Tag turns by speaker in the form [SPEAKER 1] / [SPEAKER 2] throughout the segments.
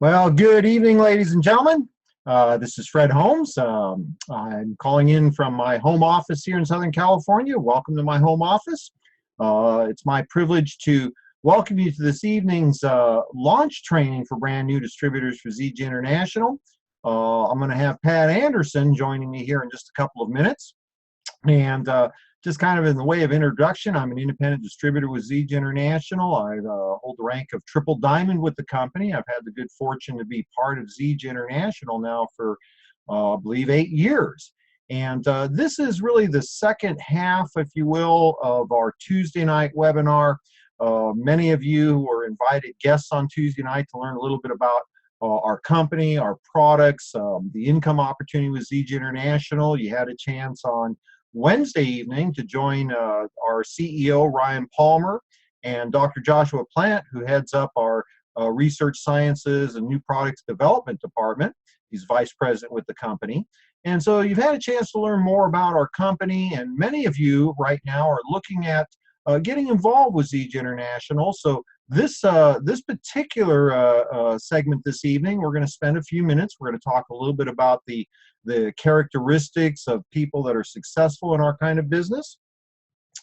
[SPEAKER 1] Well, good evening, ladies and gentlemen. This is Fred Holmes. I'm calling in from my home office here in Southern California. Welcome to my home office. It's my privilege to welcome you to this evening's launch training for brand new distributors for Zija International. I'm going to have Pat Andersen joining me here in just a couple of minutes. And just kind of in the way of introduction, I'm an independent distributor with Zija International. I hold the rank of triple diamond with the company. I've had the good fortune to be part of Zija International now for, I believe, 8 years. And this is really the second half, if you will, of our Tuesday night webinar. Many of you were invited guests on Tuesday night to learn a little bit about our company, our products, the income opportunity with Zija International. You had a chance on Wednesday evening to join our CEO, Ryan Palmer, and Dr. Joshua Plant, who heads up our research sciences and new products development department. He's vice president with the company. And so you've had a chance to learn more about our company, and many of you right now are looking at getting involved with Zija International. So this particular segment this evening, we're going to spend a few minutes. We're going to talk a little bit about the characteristics of people that are successful in our kind of business.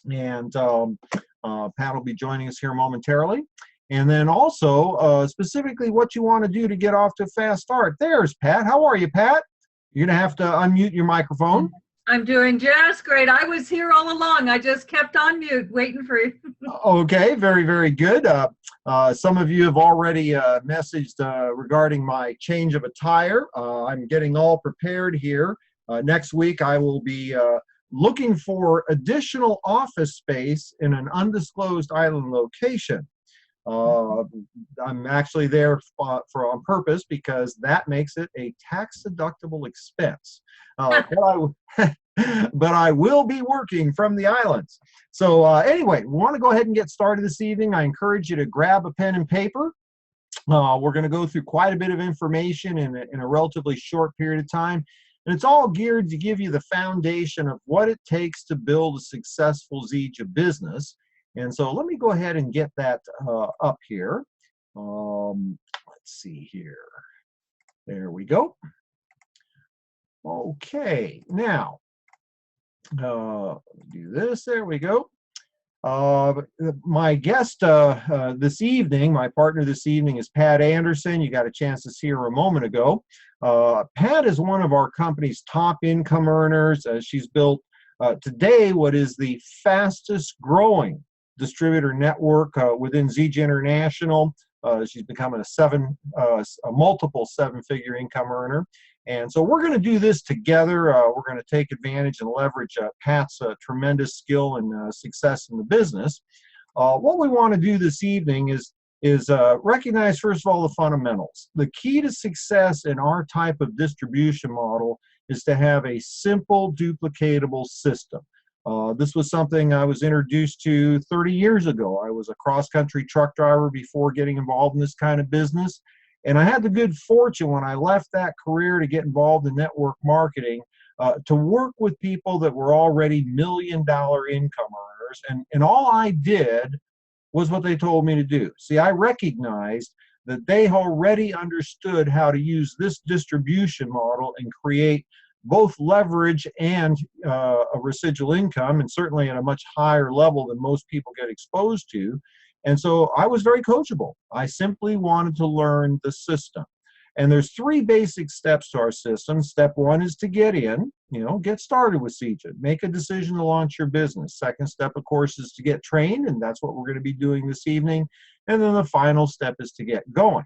[SPEAKER 1] And Pat will be joining us here momentarily. And then also specifically what you want to do to get off to a fast start. There's Pat. How are you, Pat? You're going to have to unmute your microphone.
[SPEAKER 2] I'm doing just great. I was here all along. I just kept on mute, waiting for you.
[SPEAKER 1] Okay, very, very good. Some of you have already messaged regarding my change of attire. I'm getting all prepared here. Next week, I will be looking for additional office space in an undisclosed island location. I'm actually there on purpose because that makes it a tax-deductible expense. But I will be working from the islands. So anyway, we want to go ahead and get started this evening. I encourage you to grab a pen and paper. We're going to go through quite a bit of information in a relatively short period of time. And it's all geared to give you the foundation of what it takes to build a successful Zija business. And so let me go ahead and get that up here. Let's see here. There we go. Okay, now, do this. There we go. My guest this evening, my partner this evening is Pat Andersen. You got a chance to see her a moment ago. Pat is one of our company's top income earners. She's built today what is the fastest growing distributor network within Zija International. She's becoming a multiple seven-figure income earner. And so we're going to do this together. We're going to take advantage and leverage Pat's tremendous skill and success in the business. What we want to do this evening is recognize, first of all, the fundamentals. The key to success in our type of distribution model is to have a simple, duplicatable system. This was something I was introduced to 30 years ago. I was a cross-country truck driver before getting involved in this kind of business. And I had the good fortune when I left that career to get involved in network marketing to work with people that were already million-dollar income earners. And all I did was what they told me to do. See, I recognized that they already understood how to use this distribution model and create both leverage and a residual income, and certainly at a much higher level than most people get exposed to. And so I was very coachable. I simply wanted to learn the system. And there's 3 basic steps to our system. Step 1 is to get in, get started with Zija. Make a decision to launch your business. Second step, of course, is to get trained, and that's what we're going to be doing this evening. And then the final step is to get going.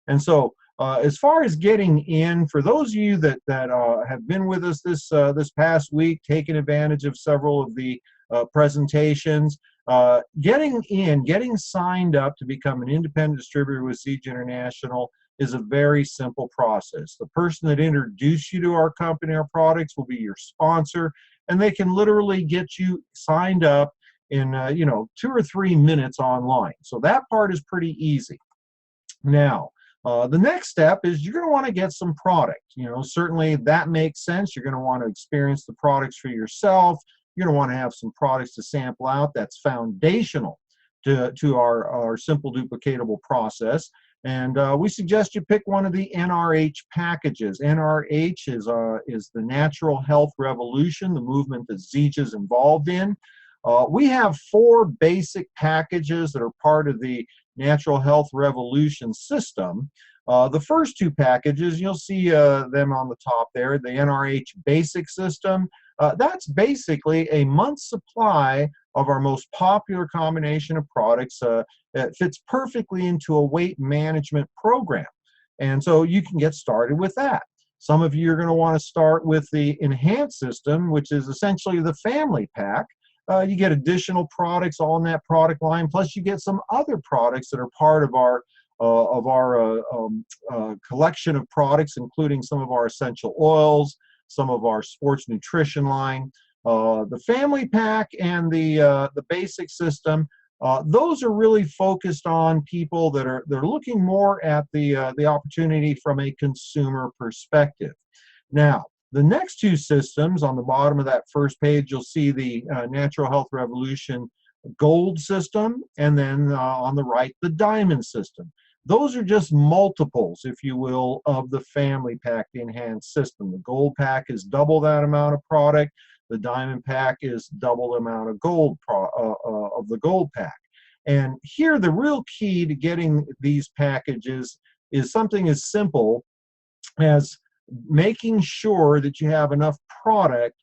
[SPEAKER 1] And so as far as getting in, for those of you that have been with us this past week, taking advantage of several of the presentations, getting signed up to become an independent distributor with Zija International is a very simple process. The person that introduced you to our company, our products, will be your sponsor, and they can literally get you signed up in 2 or 3 minutes online. So that part is pretty easy. Now, the next step is you're going to want to get some product. Certainly that makes sense. You're going to want to experience the products for yourself. You're going to want to have some products to sample out. That's foundational to our simple duplicatable process. And we suggest you pick one of the NRH packages. NRH is the Natural Health Revolution, the movement that Zija is involved in. We have 4 basic packages that are part of the Natural Health Revolution system. The first 2 packages, you'll see them on the top there, the NRH basic system. That's basically a month's supply of our most popular combination of products. It fits perfectly into a weight management program. And so you can get started with that. Some of you are going to want to start with the enhanced system, which is essentially the family pack. You get additional products on that product line, plus you get some other products that are part of our collection of products, including some of our essential oils, some of our sports nutrition line. The family pack and the basic system, those are really focused on people that they're looking more at the opportunity from a consumer perspective. Now, the next 2 systems on the bottom of that first page, you'll see the Natural Health Revolution Gold system, and then on the right, the Diamond system. Those are just multiples, if you will, of the family pack, the enhanced system. The gold pack is double that amount of product. The diamond pack is double the amount of gold of the gold pack. And here, the real key to getting these packages is something as simple as making sure that you have enough product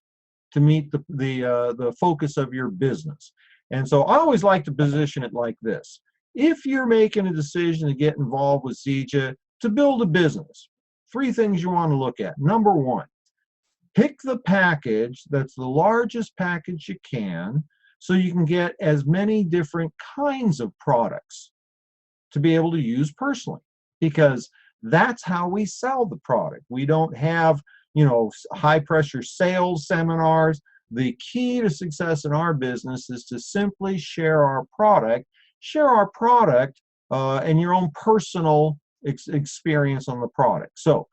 [SPEAKER 1] to meet the focus of your business. And so I always like to position it like this. If you're making a decision to get involved with Zija to build a business, 3 things you want to look at. Number 1, pick the package that's the largest package you can, so you can get as many different kinds of products to be able to use personally, because that's how we sell the product. We don't have, high pressure sales seminars. The key to success in our business is to simply share our product and your own personal experience on the product. So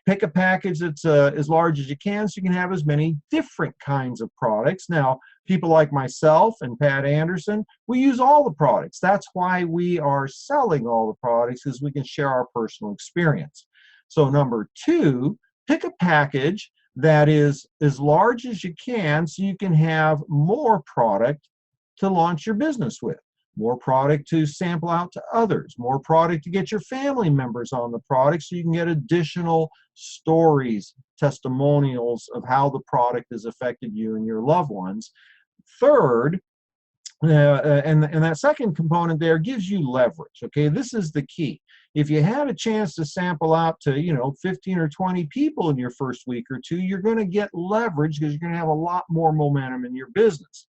[SPEAKER 1] pick a package that's as large as you can, so you can have as many different kinds of products. Now, people like myself and Pat Andersen, we use all the products. That's why we are selling all the products, because we can share our personal experience. So number 2, pick a package that is as large as you can, so you can have more product to launch your business with. More product to sample out to others, more product to get your family members on the product, so you can get additional stories, testimonials of how the product has affected you and your loved ones. Third, and that second component there gives you leverage. Okay, this is the key. If you had a chance to sample out to 15 or 20 people in your first week or 2, you're going to get leverage, because you're going to have a lot more momentum in your business.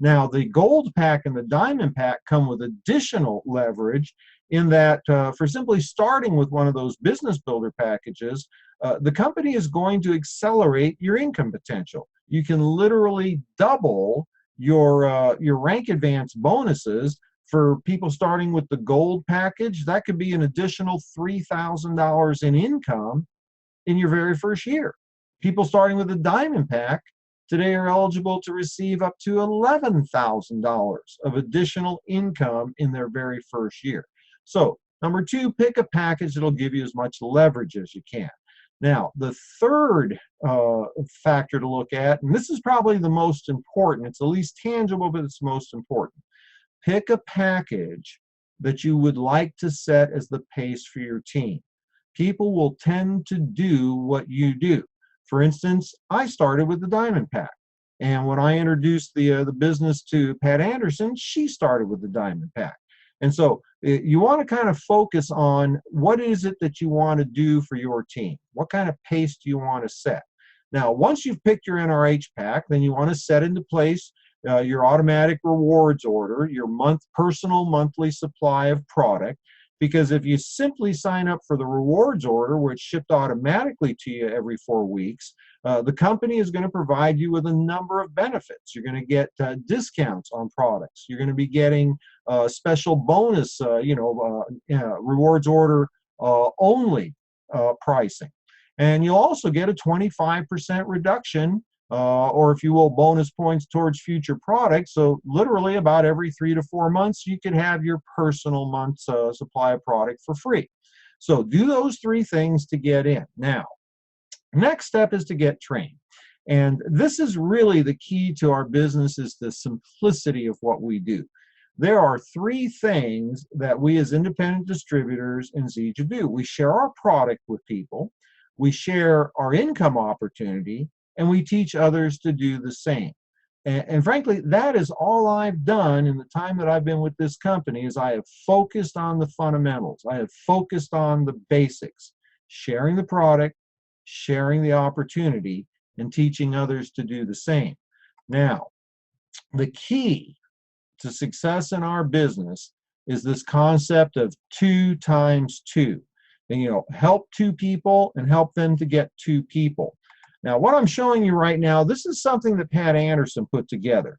[SPEAKER 1] Now, the gold pack and the diamond pack come with additional leverage, in that for simply starting with one of those business builder packages, the company is going to accelerate your income potential. You can literally double your rank advance bonuses for people starting with the gold package. That could be an additional $3,000 in income in your very first year. People starting with the diamond pack today are eligible to receive up to $11,000 of additional income in their very first year. So, number 2, pick a package that'll give you as much leverage as you can. Now, the third factor to look at, and this is probably the most important, it's the least tangible, but it's most important. Pick a package that you would like to set as the pace for your team. People will tend to do what you do. For instance, I started with the diamond pack. And when I introduced the business to Pat Andersen, she started with the diamond pack. And so you want to kind of focus on what is it that you want to do for your team? What kind of pace do you want to set? Now, once you've picked your NRH pack, then you want to set into place your automatic rewards order, your personal monthly supply of product. Because if you simply sign up for the rewards order, which shipped automatically to you every 4 weeks, the company is going to provide you with a number of benefits. You're going to get discounts on products. You're going to be getting special bonus, rewards order only pricing. And you'll also get a 25% reduction or if you will, bonus points towards future products. So literally about every 3 to 4 months, you could have your personal month's supply of product for free. So do those 3 things to get in. Now, next step is to get trained. And this is really the key to our business, is the simplicity of what we do. There are 3 things that we as independent distributors in Zija do. We share our product with people, we share our income opportunity, and we teach others to do the same. And frankly, that is all I've done in the time that I've been with this company, is I have focused on the fundamentals. I have focused on the basics, sharing the product, sharing the opportunity, and teaching others to do the same. Now, the key to success in our business is this concept of 2 times 2. And, help 2 people and help them to get 2 people. Now, what I'm showing you right now, this is something that Pat Andersen put together.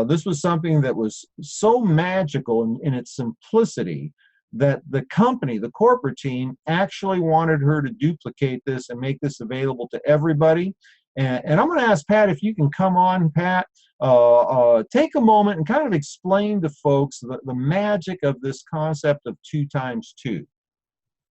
[SPEAKER 1] This was something that was so magical in its simplicity that the company, the corporate team, actually wanted her to duplicate this and make this available to everybody. And I'm going to ask Pat if you can come on, Pat, take a moment and kind of explain to folks the magic of this concept of 2 times 2.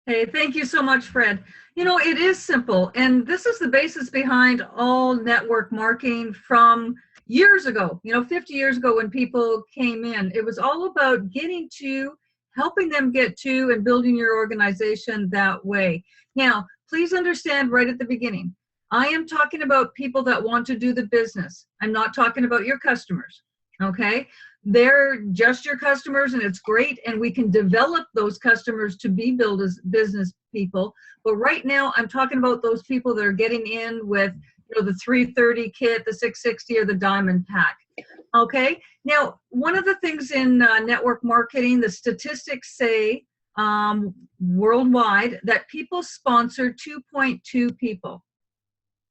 [SPEAKER 2] Hey, thank you so much, Fred. It is simple, and this is the basis behind all network marketing from years ago, 50 years ago when people came in. It was all about getting to, helping them get to, and building your organization that way. Now, please understand right at the beginning, I am talking about people that want to do the business. I'm not talking about your customers, okay? They're just your customers, and it's great, and we can develop those customers to be built as business people. But right now, I'm talking about those people that are getting in with the 330 kit, the 660, or the diamond pack. Okay. Now, one of the things in network marketing, the statistics say worldwide that people sponsor 2.2 people.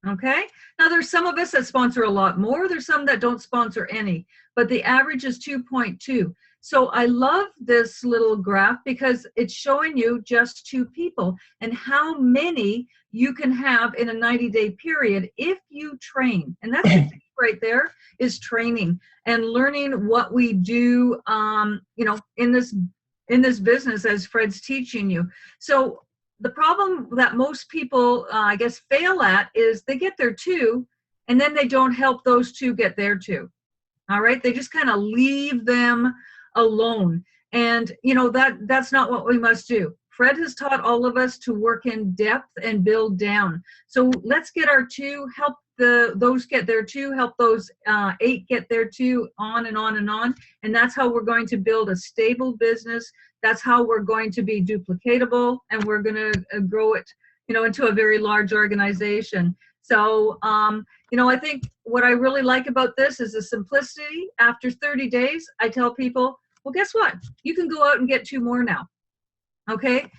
[SPEAKER 2] Okay. Now, there's some of us that sponsor a lot more. There's some that don't sponsor any, but the average is 2.2. So I love this little graph because it's showing you just 2 people and how many you can have in a 90-day period if you train. And that's the thing right there, is training and learning what we do, in this business, as Fred's teaching you. So the problem that most people, fail at is they get their 2, and then they don't help those 2 get their 2. All right, they just kind of leave them alone, and that's not what we must do. Fred has taught all of us to work in depth and build down. So let's get our 2, help those get their 2, help those 8 get their 2, on and on and on. And that's how we're going to build a stable business. That's how we're going to be duplicatable, and we're going to grow it, into a very large organization. So, I think what I really like about this is the simplicity. After 30 days, I tell people, well, guess what? You can go out and get 2 more now. Okay?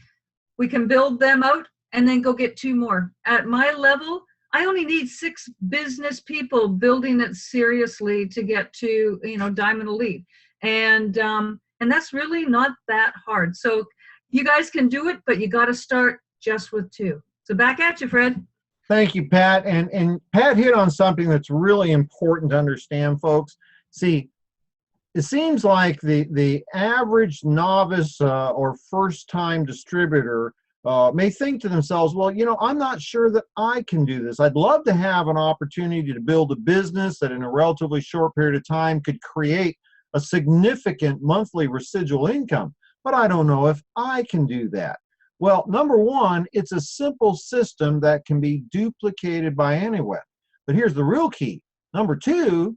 [SPEAKER 2] We can build them out and then go get 2 more. At my level, I only need 6 business people building it seriously to get to, Diamond Elite. And that's really not that hard. So you guys can do it, but you got to start just with 2. So back at you, Fred.
[SPEAKER 1] Thank you, Pat. And Pat hit on something that's really important to understand, folks. See, it seems like the average novice or first-time distributor may think to themselves, well, I'm not sure that I can do this. I'd love to have an opportunity to build a business that in a relatively short period of time could create a significant monthly residual income, but I don't know if I can do that. Well, number one, it's a simple system that can be duplicated by anyone. But here's the real key. Number two,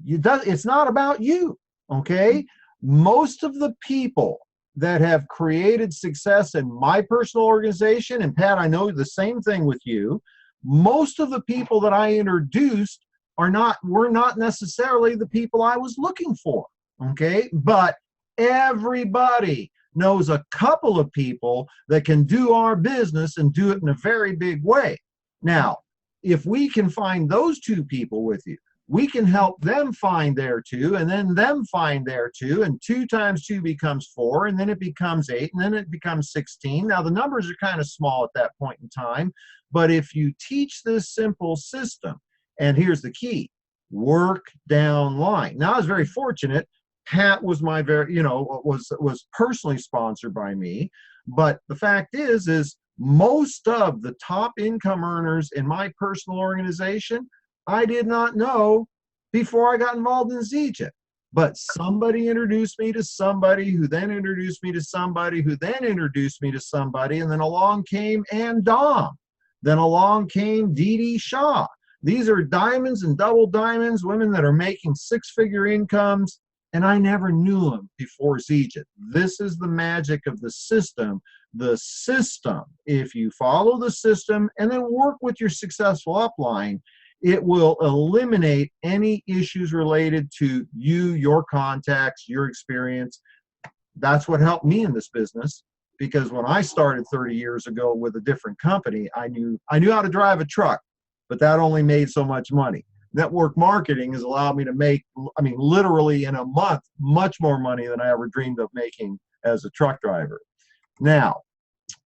[SPEAKER 1] it's not about you, okay? Most of the people that have created success in my personal organization, and Pat, I know the same thing with you, most of the people that I introduced were not necessarily the people I was looking for, okay? But everybody knows a couple of people that can do our business and do it in a very big way. Now, if we can find those 2 people with you, we can help them find their 2, and then them find their 2, and 2 times 2 becomes 4, and then it becomes 8, and then it becomes 16. Now, the numbers are kind of small at that point in time, but if you teach this simple system And here's the key: work down line. Now, I was very fortunate. Pat was my was personally sponsored by me. But the fact is most of the top income earners in my personal organization, I did not know before I got involved in Zija. But somebody introduced me to somebody who then introduced me to somebody who then introduced me to somebody, and then along came Ann Dom. Then along came Dee Dee Shaw. These are diamonds and double diamonds, women that are making six-figure incomes, and I never knew them before Zija. This is the magic of the system. The system, if you follow the system and then work with your successful upline, it will eliminate any issues related to you, your contacts, your experience. That's what helped me in this business, because when I started 30 years ago with a different company, I knew how to drive a truck, but that only made so much money. Network marketing has allowed me to make, literally in a month, much more money than I ever dreamed of making as a truck driver. Now,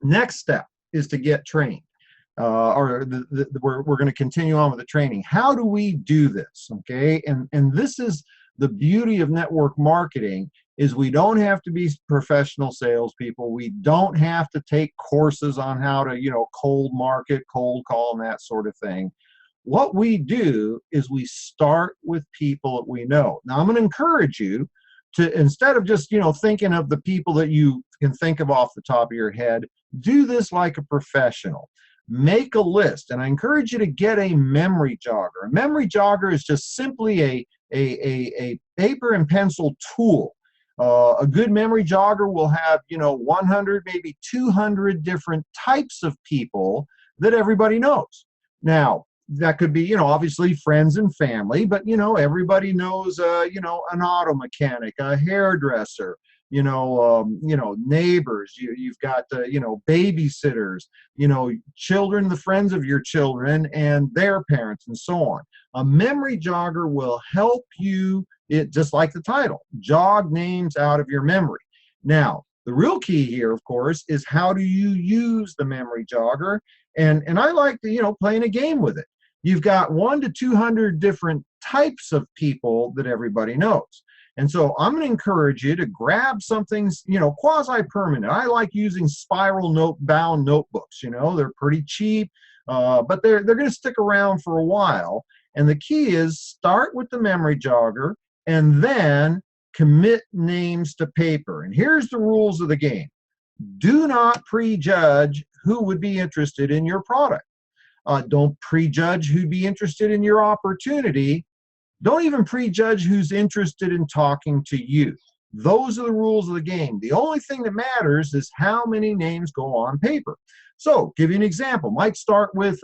[SPEAKER 1] next step is to get trained. We're going to continue on with the training. How do we do this? Okay, and this is the beauty of network marketing, is we don't have to be professional salespeople. We don't have to take courses on how to, cold market, cold call, and that sort of thing. What we do is we start with people that we know. Now, I'm going to encourage you to, instead of just, thinking of the people that you can think of off the top of your head, do this like a professional. Make a list, and I encourage you to get a memory jogger. A memory jogger is just simply a paper and pencil tool. A good memory jogger will have, 100, maybe 200 different types of people that everybody knows. Now, that could be, obviously friends and family, but, everybody knows, an auto mechanic, a hairdresser, neighbors, you've got, babysitters, children, the friends of your children and their parents, and so on. A memory jogger will help you, just like the title, jog names out of your memory. Now, the real key here, of course, is how do you use the memory jogger? And I like to, playing a game with it. You've got 100 to 200 different types of people that everybody knows. And so I'm going to encourage you to grab something, quasi-permanent. I like using spiral bound notebooks. They're pretty cheap, but they're going to stick around for a while. And the key is start with the memory jogger and then commit names to paper. And here's the rules of the game. Do not prejudge who would be interested in your product. Don't prejudge who'd be interested in your opportunity. Don't even prejudge who's interested in talking to you. Those are the rules of the game. The only thing that matters is how many names go on paper. So, give you an example. Might start with,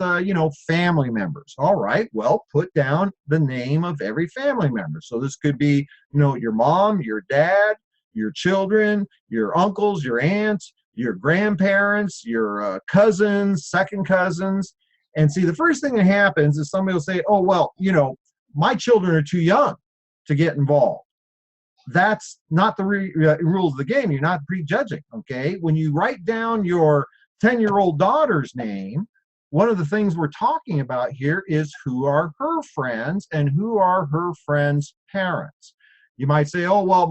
[SPEAKER 1] family members. All right, well, put down the name of every family member. So this could be, your mom, your dad, your children, your uncles, your aunts, your grandparents, your cousins, second cousins. And see, the first thing that happens is somebody will say, oh, well, my children are too young to get involved. That's not the rules of the game. You're not prejudging, okay? When you write down your 10-year-old daughter's name, one of the things we're talking about here is who are her friends and who are her friends' parents. You might say, oh, well,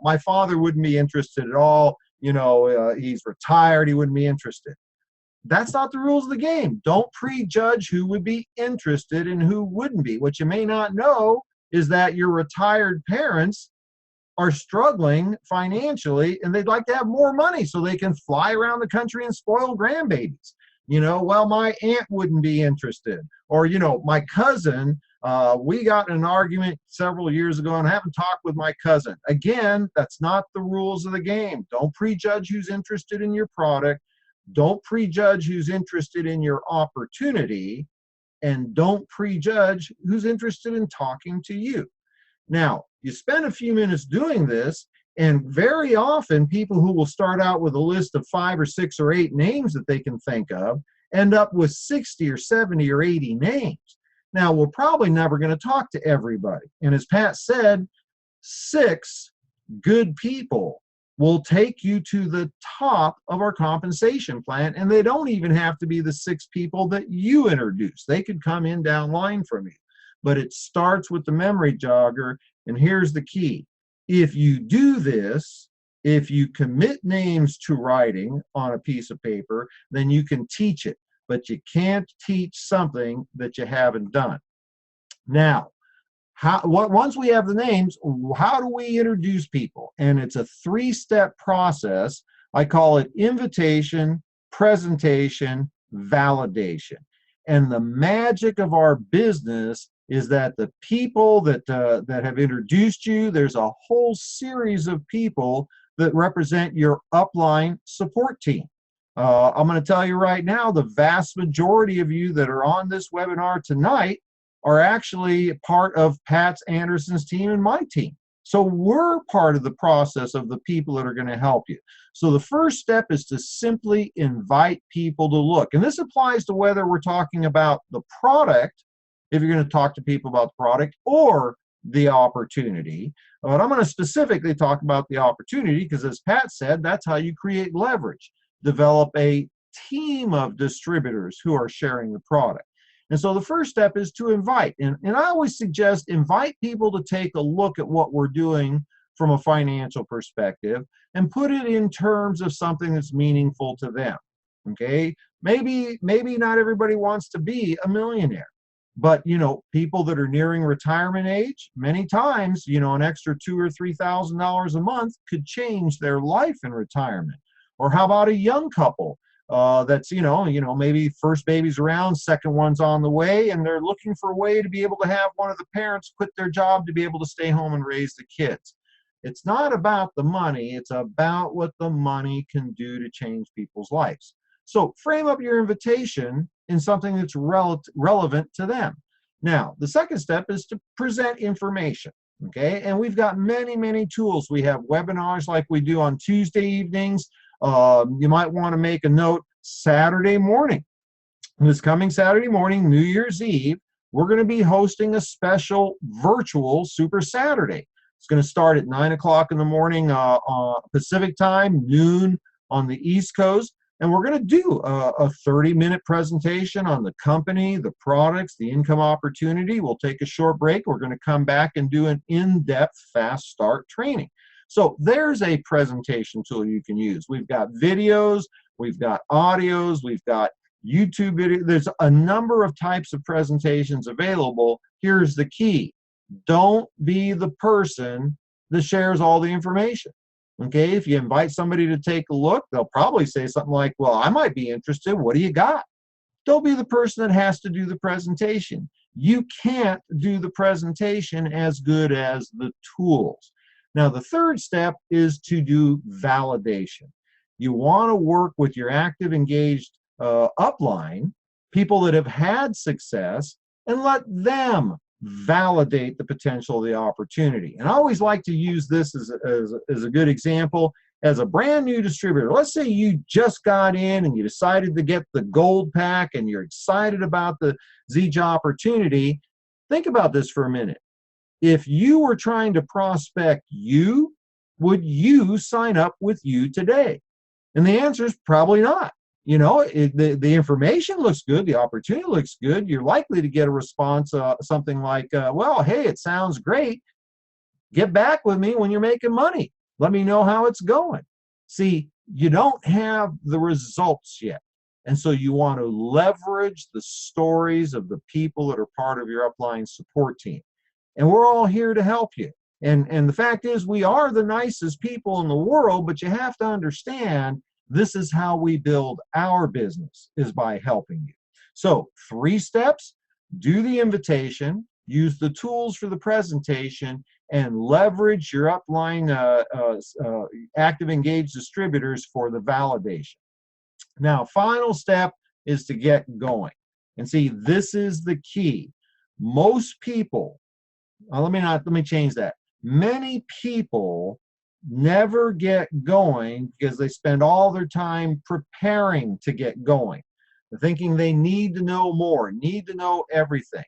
[SPEAKER 1] my father wouldn't be interested at all. He's retired. He wouldn't be interested. That's not the rules of the game. Don't prejudge who would be interested and who wouldn't be. What you may not know is that your retired parents are struggling financially and they'd like to have more money so they can fly around the country and spoil grandbabies. Well, my aunt wouldn't be interested. Or, my cousin, we got in an argument several years ago and I haven't talked with my cousin. Again, that's not the rules of the game. Don't prejudge who's interested in your product. Don't prejudge who's interested in your opportunity, and don't prejudge who's interested in talking to you. Now, you spend a few minutes doing this, and very often people who will start out with a list of 5 or 6 or 8 names that they can think of end up with 60 or 70 or 80 names. Now, we're probably never going to talk to everybody. And as Pat said, 6 good people will take you to the top of our compensation plan, and they don't even have to be the 6 people that you introduce. They could come in down line from you. but it starts with the memory jogger. And here's the key. If you do this, if you commit names to writing on a piece of paper, then you can teach it, but you can't teach something that you haven't done. Now, once we have the names, how do we introduce people? And it's a 3-step process. I call it invitation, presentation, validation. And the magic of our business is that the people that have introduced you, there's a whole series of people that represent your upline support team. I'm going to tell you right now, the vast majority of you that are on this webinar tonight are actually part of Andersen's team and my team. So we're part of the process of the people that are going to help you. So the first step is to simply invite people to look. And this applies to whether we're talking about the product, if you're going to talk to people about the product, or the opportunity. But I'm going to specifically talk about the opportunity because, as Pat said, that's how you create leverage. Develop a team of distributors who are sharing the product. And so the first step is to invite. And I always suggest invite people to take a look at what we're doing from a financial perspective and put it in terms of something that's meaningful to them. Okay? Maybe not everybody wants to be a millionaire. But, people that are nearing retirement age, many times, an extra $2,000 or $3,000 a month could change their life in retirement. Or how about a young couple that's, maybe first baby's around, second one's on the way, and they're looking for a way to be able to have one of the parents quit their job to be able to stay home and raise the kids. It's not about the money. It's about what the money can do to change people's lives. So frame up your invitation in something that's relevant to them. Now, the second step is to present information, okay? And we've got many, many tools. We have webinars like we do on Tuesday evenings. You might want to make a note Saturday morning. This coming Saturday morning, New Year's Eve, we're going to be hosting a special virtual Super Saturday. It's going to start at 9 o'clock in the morning Pacific time, noon on the East Coast. And we're going to do a 30-minute presentation on the company, the products, the income opportunity. We'll take a short break. We're going to come back and do an in-depth fast start training. So there's a presentation tool you can use. We've got videos, we've got audios, we've got YouTube videos. There's a number of types of presentations available. Here's the key. Don't be the person that shares all the information. Okay, if you invite somebody to take a look, they'll probably say something like, well, I might be interested. What do you got? Don't be the person that has to do the presentation. You can't do the presentation as good as the tools. Now, the third step is to do validation. You want to work with your active, engaged upline, people that have had success, and let them validate the potential of the opportunity. And I always like to use this as a good example. As a brand new distributor, let's say you just got in and you decided to get the gold pack and you're excited about the Zija opportunity. Think about this for a minute. If you were trying to prospect you, would you sign up with you today? And the answer is probably not. The information looks good, the opportunity looks good. You're likely to get a response, something like, well, hey, it sounds great. Get back with me when you're making money. Let me know how it's going. See, you don't have the results yet. And so you want to leverage the stories of the people that are part of your upline support team. And we're all here to help you. And the fact is, we are the nicest people in the world, but you have to understand this is how we build our business, is by helping you. So 3 steps: do the invitation, use the tools for the presentation, and leverage your upline active engaged distributors for the validation. Now, final step is to get going. And see, this is the key. Most people, let me change that. Many people never get going because they spend all their time preparing to get going, thinking they need to know more, need to know everything.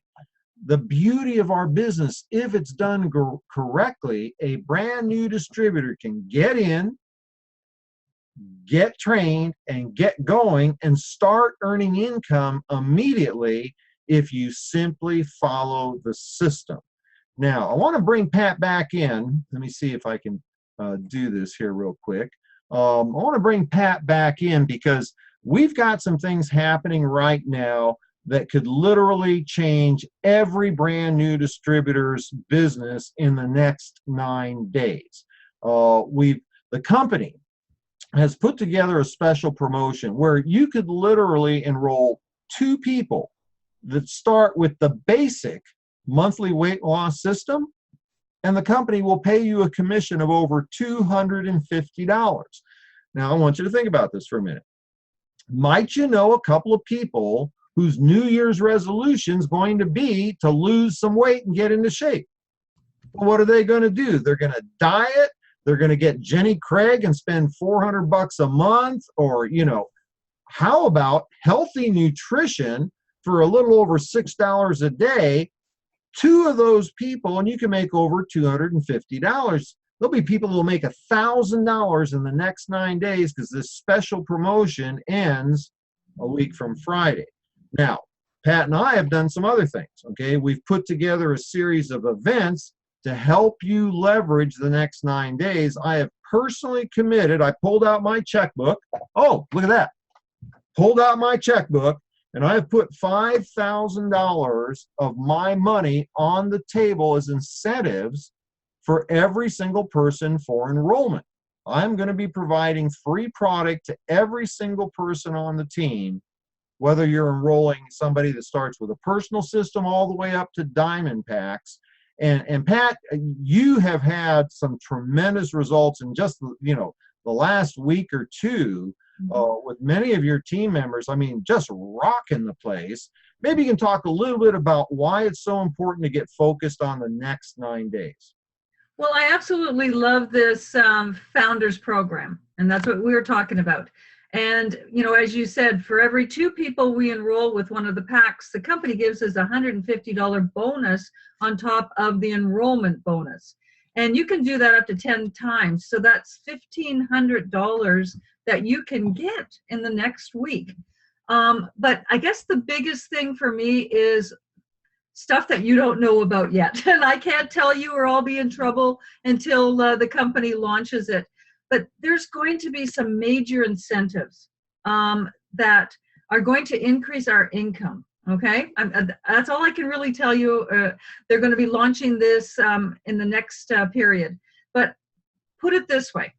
[SPEAKER 1] The beauty of our business, if it's done correctly, a brand new distributor can get in, get trained, and get going and start earning income immediately if you simply follow the system. Now, I want to bring Pat back in. Let me see if I can do this here real quick. I want to bring Pat back in because we've got some things happening right now that could literally change every brand new distributor's business in the next 9 days. The company has put together a special promotion where you could literally enroll 2 people that start with the basic monthly weight loss system, and the company will pay you a commission of over $250. Now, I want you to think about this for a minute. Might you know a couple of people whose New Year's resolution is going to be to lose some weight and get into shape? Well, what are they going to do? They're going to diet. They're going to get Jenny Craig and spend $400 a month, or, how about healthy nutrition for a little over $6 a day? 2 of those people, and you can make over $250. There'll be people who will make $1,000 in the next 9 days because this special promotion ends a week from Friday. Now, Pat and I have done some other things, okay? We've put together a series of events to help you leverage the next 9 days. I have personally committed, I pulled out my checkbook. Oh, look at that. Pulled out my checkbook, and I have put $5,000 of my money on the table as incentives for every single person for enrollment. I'm going to be providing free product to every single person on the team, whether you're enrolling somebody that starts with a personal system all the way up to diamond packs. And Pat, you have had some tremendous results in just the last week or two with many of your team members. I mean, just rocking the place. Maybe you can talk a little bit about why it's so important to get focused on the next 9 days.
[SPEAKER 2] Well, I absolutely love this founders program, and that's what we were talking about. And, as you said, for every 2 people we enroll with one of the packs, the company gives us a $150 bonus on top of the enrollment bonus. And you can do that up to 10 times. So that's $1,500 that you can get in the next week. But I guess the biggest thing for me is stuff that you don't know about yet. And I can't tell you, or I'll be in trouble until the company launches it. But there's going to be some major incentives that are going to increase our income, okay? That's all I can really tell you. They're going to be launching this in the next period. But put it this way.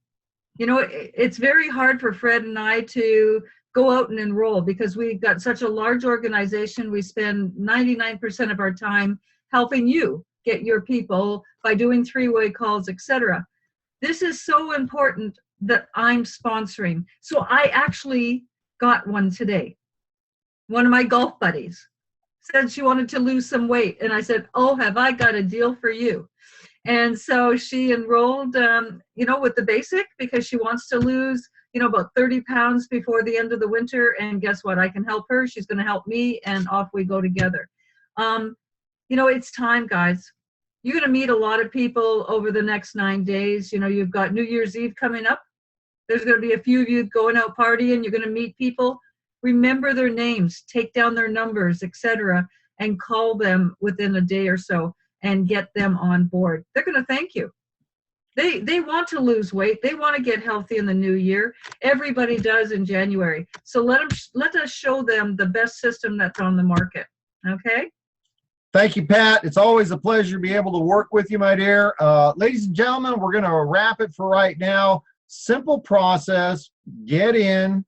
[SPEAKER 2] It's very hard for Fred and I to go out and enroll because we've got such a large organization. We spend 99% of our time helping you get your people by doing 3-way calls, etc. This is so important that I'm sponsoring. So I actually got one today. One of my golf buddies said she wanted to lose some weight. And I said, oh, have I got a deal for you? And so she enrolled, with the basic because she wants to lose, about 30 pounds before the end of the winter. And guess what? I can help her. She's going to help me. And off we go together. It's time, guys. You're going to meet a lot of people over the next 9 days. You've got New Year's Eve coming up. There's going to be a few of you going out partying. You're going to meet people. Remember their names, take down their numbers, etc., and call them within a day or so and get them on board. They're going to thank you. They want to lose weight. They want to get healthy in the new year. Everybody does in January. So let us show them the best system that's on the market. Okay?
[SPEAKER 1] Thank you, Pat. It's always a pleasure to be able to work with you, my dear. Ladies and gentlemen, we're going to wrap it for right now. Simple process. Get in,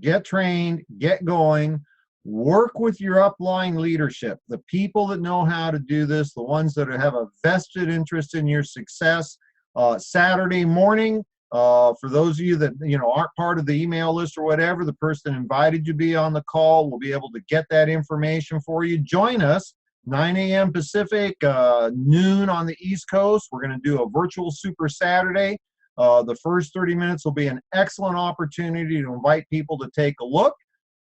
[SPEAKER 1] get trained, get going. Work with your upline leadership, the people that know how to do this, the ones that have a vested interest in your success. Saturday morning, for those of you that aren't part of the email list or whatever, the person that invited you to be on the call will be able to get that information for you. Join us. 9 a.m. Pacific, noon on the East Coast. We're going to do a virtual Super Saturday. The first 30 minutes will be an excellent opportunity to invite people to take a look.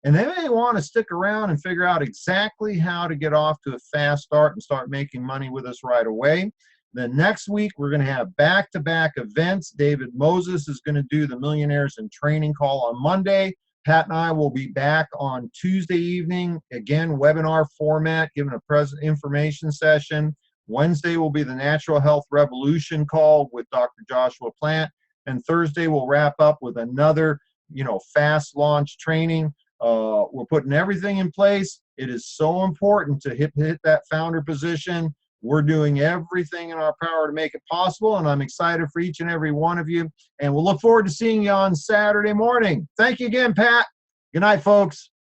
[SPEAKER 1] And they may want to stick around and figure out exactly how to get off to a fast start and start making money with us right away. Then next week, we're going to have back-to-back events. David Moses is going to do the Millionaires in Training call on Monday. Pat and I will be back on Tuesday evening, again, webinar format, giving a present information session. Wednesday will be the Natural Health Revolution call with Dr. Joshua Plant. And Thursday we'll wrap up with another, fast launch training. We're putting everything in place. It is so important to hit that founder position. We're doing everything in our power to make it possible, and I'm excited for each and every one of you. And we'll look forward to seeing you on Saturday morning. Thank you again, Pat. Good night, folks.